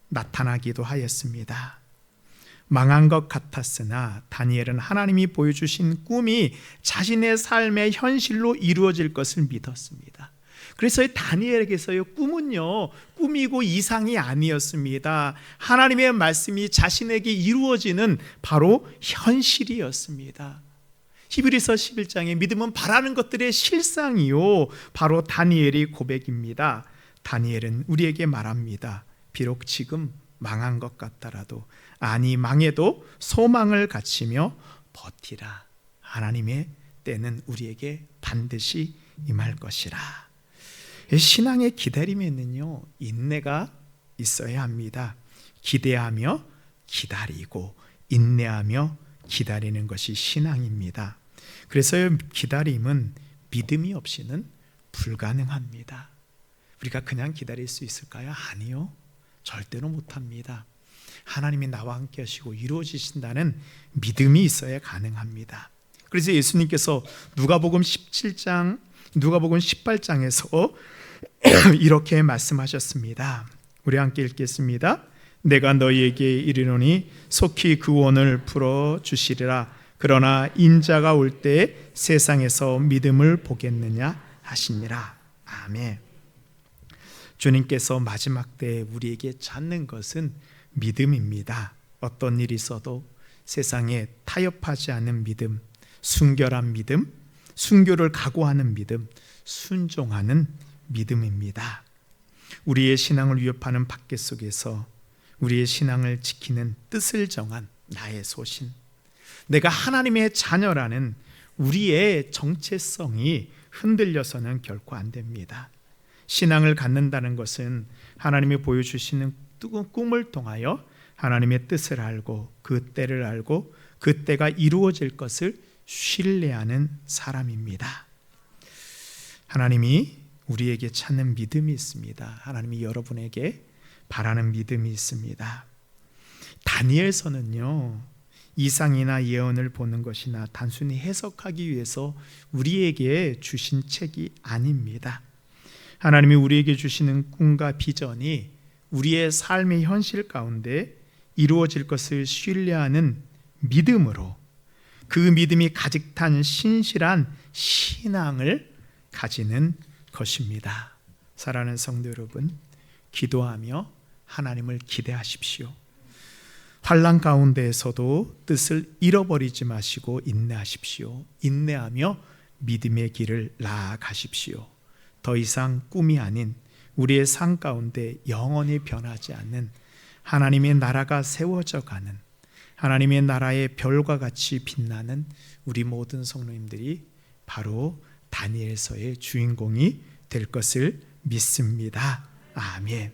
나타나기도 하였습니다. 망한 것 같았으나 다니엘은 하나님이 보여주신 꿈이 자신의 삶의 현실로 이루어질 것을 믿었습니다. 그래서 다니엘에게서의 꿈은요, 꿈이고 이상이 아니었습니다. 하나님의 말씀이 자신에게 이루어지는 바로 현실이었습니다. 히브리서 11장에 믿음은 바라는 것들의 실상이요, 바로 다니엘의 고백입니다. 다니엘은 우리에게 말합니다. 비록 지금 망한 것 같더라도, 아니 망해도 소망을 갖추며 버티라. 하나님의 때는 우리에게 반드시 임할 것이라. 신앙의 기다림에는요, 인내가 있어야 합니다. 기대하며 기다리고 인내하며 기다리는 것이 신앙입니다. 그래서 기다림은 믿음이 없이는 불가능합니다. 우리가 그냥 기다릴 수 있을까요? 아니요, 절대로 못합니다. 하나님이 나와 함께 하시고 이루어지신다는 믿음이 있어야 가능합니다. 그래서 예수님께서 누가복음 18장에서 이렇게 말씀하셨습니다. 우리 함께 읽겠습니다. 내가 너희에게 이르노니 속히 그 원을 풀어주시리라. 그러나 인자가 올 때 세상에서 믿음을 보겠느냐 하시니라. 아멘. 주님께서 마지막 때에 우리에게 찾는 것은 믿음입니다. 어떤 일이 있어도 세상에 타협하지 않는 믿음, 순결한 믿음, 순교를 각오하는 믿음, 순종하는 믿음입니다. 우리의 신앙을 위협하는 박해 속에서 우리의 신앙을 지키는 뜻을 정한 나의 소신, 내가 하나님의 자녀라는 우리의 정체성이 흔들려서는 결코 안 됩니다. 신앙을 갖는다는 것은 하나님이 보여주시는 뜨거운 꿈을 통하여 하나님의 뜻을 알고 그 때를 알고 그 때가 이루어질 것을 신뢰하는 사람입니다. 하나님이 우리에게 찾는 믿음이 있습니다. 하나님이 여러분에게 바라는 믿음이 있습니다. 다니엘서는요, 이상이나 예언을 보는 것이나 단순히 해석하기 위해서 우리에게 주신 책이 아닙니다. 하나님이 우리에게 주시는 꿈과 비전이 우리의 삶의 현실 가운데 이루어질 것을 신뢰하는 믿음으로, 그 믿음이 가득 탄 신실한 신앙을 가지는 것입니다. 사랑하는 성도 여러분, 기도하며 하나님을 기대하십시오. 환난 가운데에서도 뜻을 잃어버리지 마시고 인내하십시오. 인내하며 믿음의 길을 나아가십시오. 더 이상 꿈이 아닌 우리의 삶 가운데 영원히 변하지 않는 하나님의 나라가 세워져 가는, 하나님의 나라의 별과 같이 빛나는 우리 모든 성도님들이 바로 다니엘서의 주인공이 될 것을 믿습니다. 아멘.